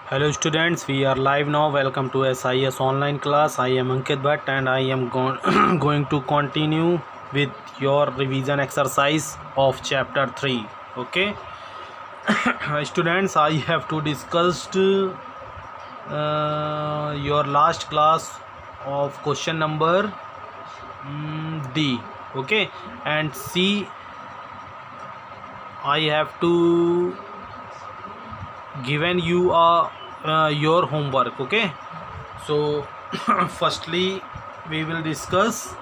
Hello students, we are live now. Welcome to SIS online class. I am Ankit Bhatt and I am going to continue with your revision exercise of chapter 3. Okay. Students, I have to discuss your last class of question number D. Okay, and C I have to given you your homework. Okay, so firstly we will discuss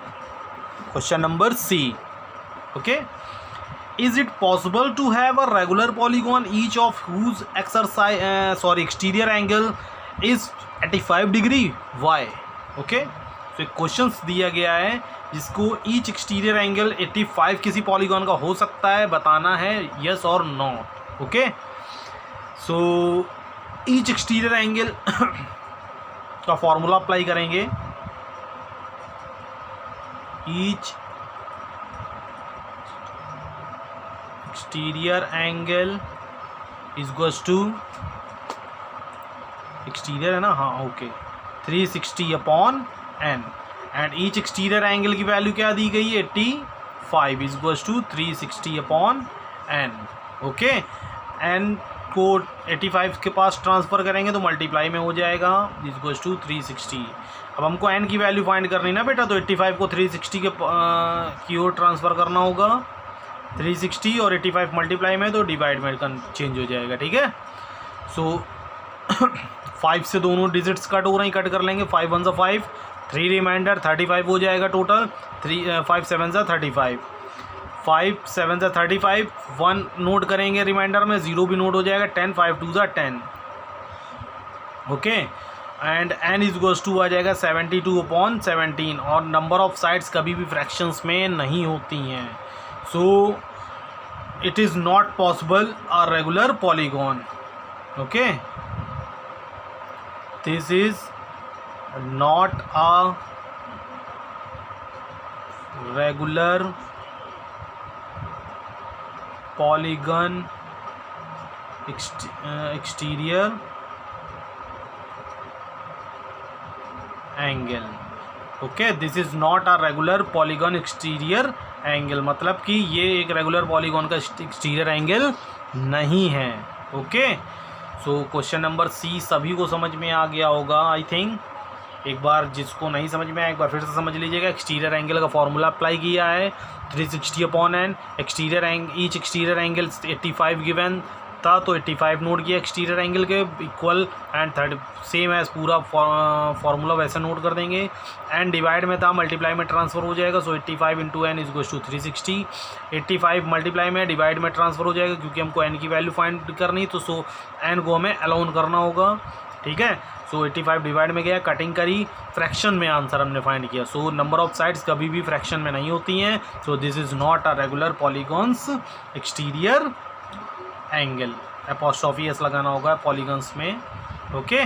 question number C. Okay, is it possible to have a regular polygon each of whose exterior angle is 85 degree? Why? Okay, तो questions दिया गया है जिसको each exterior angle 85 किसी polygon का हो सकता है, बताना है यस और no. Okay, so each exterior angle का फॉर्मूला अप्लाई करेंगे. Each exterior angle equals to exterior है ना, हाँ okay, 360 upon n. And each exterior angle की वैल्यू क्या दी गई है 85 equals to 360 upon n. Okay, n को 85 के पास ट्रांसफ़र करेंगे तो मल्टीप्लाई में हो जाएगा इक्वल्स टू 360. अब हमको एन की वैल्यू फाइंड करनी ना बेटा, तो 85 को 360 की ओर ट्रांसफ़र करना होगा. 360 और 85 मल्टीप्लाई में तो डिवाइड में चेंज हो जाएगा. ठीक है, सो 5 से दोनों डिजिट्स कट हो रही, कट कर लेंगे. 5 1 सा 5, 3 रिमाइंडर 35 हो जाएगा टोटल. 5 7 सा 35, 5 7 सा 35, 1 नोट करेंगे रिमाइंडर में, 0 भी नोट हो जाएगा. 10 5 2 सा 10. Okay, and n equals to आ जाएगा 72 अपॉन 17. और नंबर ऑफ साइड्स कभी भी फ्रैक्शंस में नहीं होती हैं, so it is not possible a regular polygon. Okay, this is not a regular polygon exterior angle. Okay, this is not a regular polygon exterior angle, मतलब कि ये एक रेगुलर पॉलीगॉन का एक्सटीरियर एंगल नहीं है. Okay, so question number c सभी को समझ में आ गया होगा आई थिंक. एक बार जिसको नहीं समझ में आया एक बार फिर से समझ लीजिएगा. एक्सटीरियर एंगल का फॉर्मूला अप्लाई किया है 360 upon n. Each exterior angle 85 given था, तो 85 नोट किया एक्सटीरियर एंगल के इक्वल, एंड 30 सेम एज पूरा फार्मूला वैसे नोट कर देंगे. एंड डिवाइड में था, मल्टीप्लाई में ट्रांसफ़र हो जाएगा. So 85 into n equals to 360. 85 multiply में डिवाइड में ट्रांसफ़र हो जाएगा क्योंकि हमको एन की वैल्यू फाइंड करनी, तो सो एन को हमें अलाउन करना होगा. ठीक है, सो 85 डिवाइड में गया, कटिंग करी, फ्रैक्शन में आंसर हमने फाइंड किया. सो नंबर ऑफ साइड्स कभी भी फ्रैक्शन में नहीं होती हैं, so this is not a regular polygons exterior angle. Apostrophe S लगाना होगा पॉलीगॉन्स में. ओके,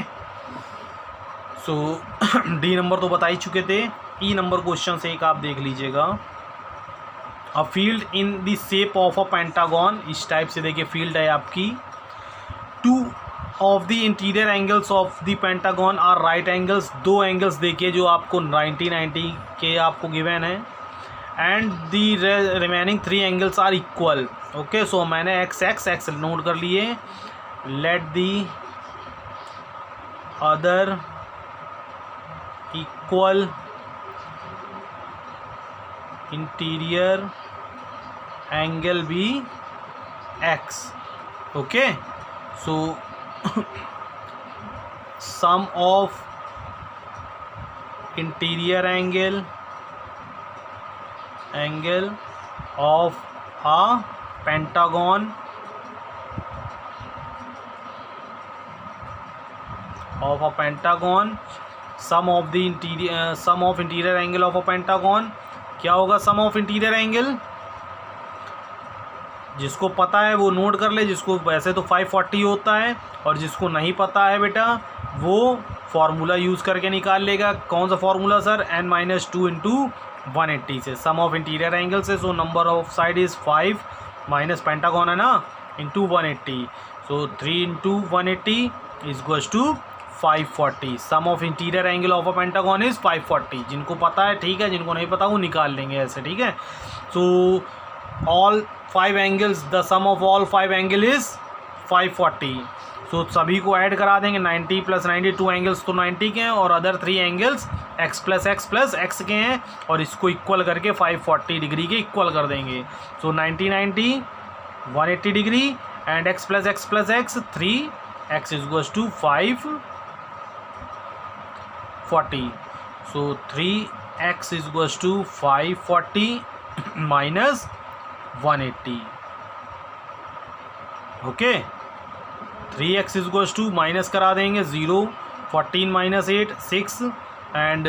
सो डी नंबर तो बता ही चुके थे. ई नंबर क्वेश्चन से एक आप देख लीजिएगा. A field in the shape of a pentagon, इस टाइप से देखिए फील्ड है आपकी. 2 of the interior angles of the pentagon are right angles. 2 angles देखिए जो आपको 90 के आपको गिवन है, and the remaining 3 angles are equal. Okay, so मैंने एक्स नोट कर लिए. Let the other equal interior angle भी x. Okay, so sum of interior angle of a pentagon sum of interior angle of a pentagon. क्या होगा sum of interior angle? जिसको पता है वो नोट कर ले, जिसको वैसे तो 540 होता है, और जिसको नहीं पता है बेटा वो फार्मूला यूज़ करके निकाल लेगा. कौन सा फार्मूला सर? n-2 इंटू 180 से, सम ऑफ इंटीरियर एंगल से. So number of side is 5 minus pentagon है ना, into 180. So 3 into 180 is equals to 540. Sum of interior angle of a pentagon is 540. जिनको पता है ठीक है, जिनको नहीं पता वो निकाल लेंगे ऐसे, ठीक है. So all 5 angles, the sum of all 5 angle is 540. So सभी को ऐड करा देंगे. 90 + 90, 2 एंगल्स तो 90 के हैं और अदर 3 एंगल्स x + x के हैं, और इसको इक्वल करके 540 डिग्री के इक्वल कर देंगे. So 90 90 180 degree and x + x + x 3x is equals to 540. So 3x is equals to 540 minus 180. Okay. 3x is equals to minus करा देंगे 0, 14 - 8 6 and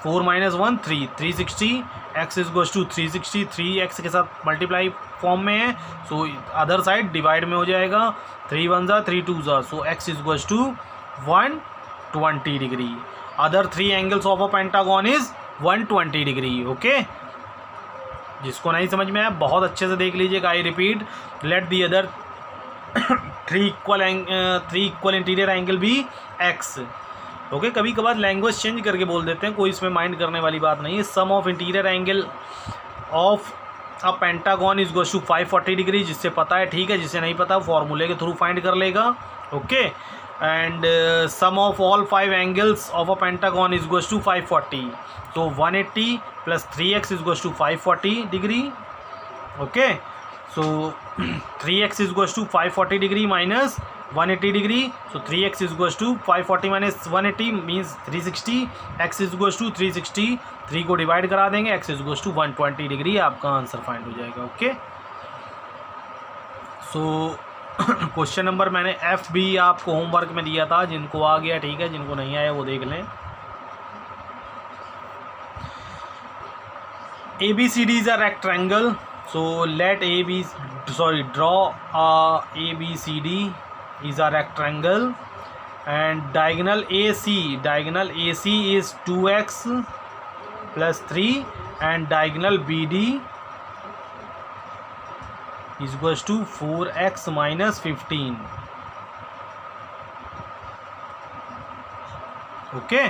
4 - 1 3, 360. x is equals to 360, 3x के साथ multiply form में है, so other side divide में हो जाएगा. 3 1 ज़ा 3 2 ज़ा, so x is equals to 120 degree. Other 3 angles of a pentagon is 120 degree. Okay. जिसको नहीं समझ में आया बहुत अच्छे से देख लीजिएगा. I repeat, let the other 3 equal interior angle be x. Okay. कभी कभार लैंग्वेज चेंज करके बोल देते हैं, कोई इसमें माइंड करने वाली बात नहीं है. Sum of interior angle of a pentagon is equals to 540 degree. जिससे पता है ठीक है, जिससे नहीं पता फॉर्मूले के थ्रू फाइंड कर लेगा. Okay. And sum of all 5 angles of a pentagon is equals to 540. तो 180 + 3x is equals to 540 degree. Okay. So 3x is equals to 540 degree minus 180 degree. So 3x is equals to 540 minus 180 means 360. x is equals to 360, 3 को divide करा देंगे, x is equals to 120 degree. आपका answer find हो जाएगा. Okay. So question number मैंने F भी आपको homework में दिया था. जिनको आ गया ठीक है, जिनको नहीं आया वो देख लें. ABCD is a rectangle. So let draw ABCD is a rectangle and diagonal AC is 2x + 3 and diagonal BD is equals to 4x - 15. Okay.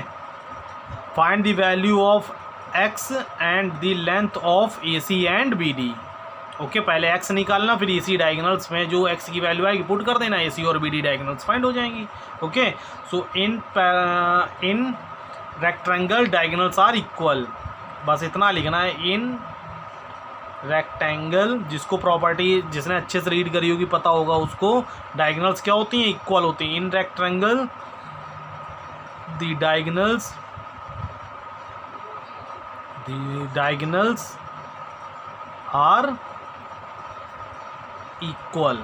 Find the value of x and the length of AC and BD. Okay. पहले x निकालना, फिर AC diagonals में जो x की value आएगी put कर देना, AC और BD डायगोनल्स फाइंड हो जाएंगी. Okay. So in rectangle diagonals are equal. बस इतना लिखना है. इन रेक्टेंगल, जिसको प्रॉपर्टी जिसने अच्छे से रीड करी होगी पता होगा उसको, डायगोनल्स क्या होती हैं? इक्वल होती हैं. In rectangle the diagonals are equal.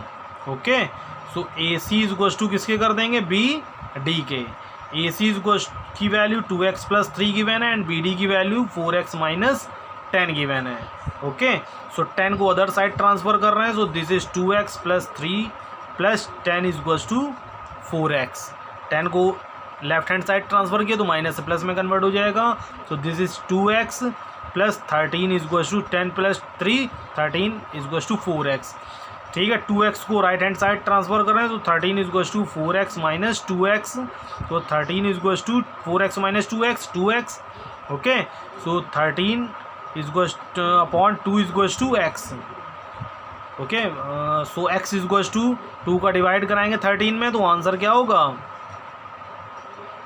Okay. So AC is equals to किसके कर देंगे? BD के. AC इज इक्वल्स की वैल्यू 2x + 3 गिवन है एंड BD की वैल्यू 4x - 10 गिवन है. ओके. सो 10 को अदर साइड ट्रांसफर कर रहे हैं. So this is 2x + 3 + 10 is equals to 4x. 10 को लेफ्ट हैंड साइड ट्रांसफर किया तो माइनस से प्लस में कन्वर्ट हो जाएगा. So this is 2x + 13 is equals to 10 + 3 13 is equals to 4x. ठीक है. 2x को राइट हैंड साइड ट्रांसफर कर रहे हैं तो 13 is equals to 4x - 2x. तो 13 is equals to 4x - 2x 2x. Okay. So 13 is equals upon 2 is equals to x. Okay. So x is equals to 2 का divide कराएंगे 13 में तो answer क्या होगा?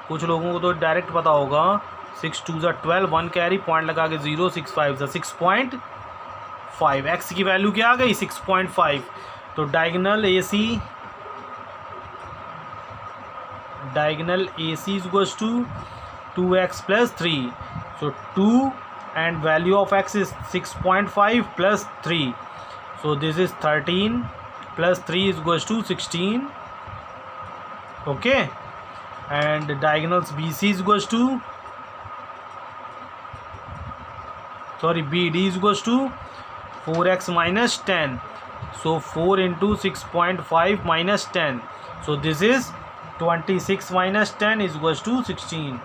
कुछ लोगों को तो डायरेक्ट पता होगा. 6 2 ज़ा 12, 1 कैरी, पॉइंट लगा के 0, 6 5 ज़ा 6.5. x की वैल्यू क्या आ गई? 6.5. तो diagonal AC is equals to 2x + 3. So 2 and value of x is 6.5 + 3. So this is 13 + 3 is equals to 16. Okay. And diagonals BD is equals to 4x - 10. So 4 into 6.5 minus 10. So this is 26 minus 10 is equals to 16.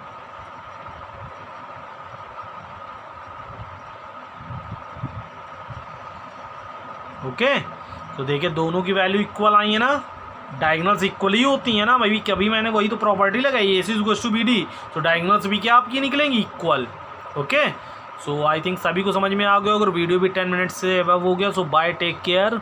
Okay. तो देखिए दोनों की value equal आई है ना. Diagonals equal ही होती हैं ना भाई, कभी मैंने वही तो प्रॉपर्टी लगाई, AC इक्वल्स टू BD, तो डायगोनल्स भी क्या आपकी निकलेंगी equal. Okay, so I think सभी को समझ में आ गया। अगर वीडियो भी 10 मिनट से अब हो गया, सो बाय, टेक केयर।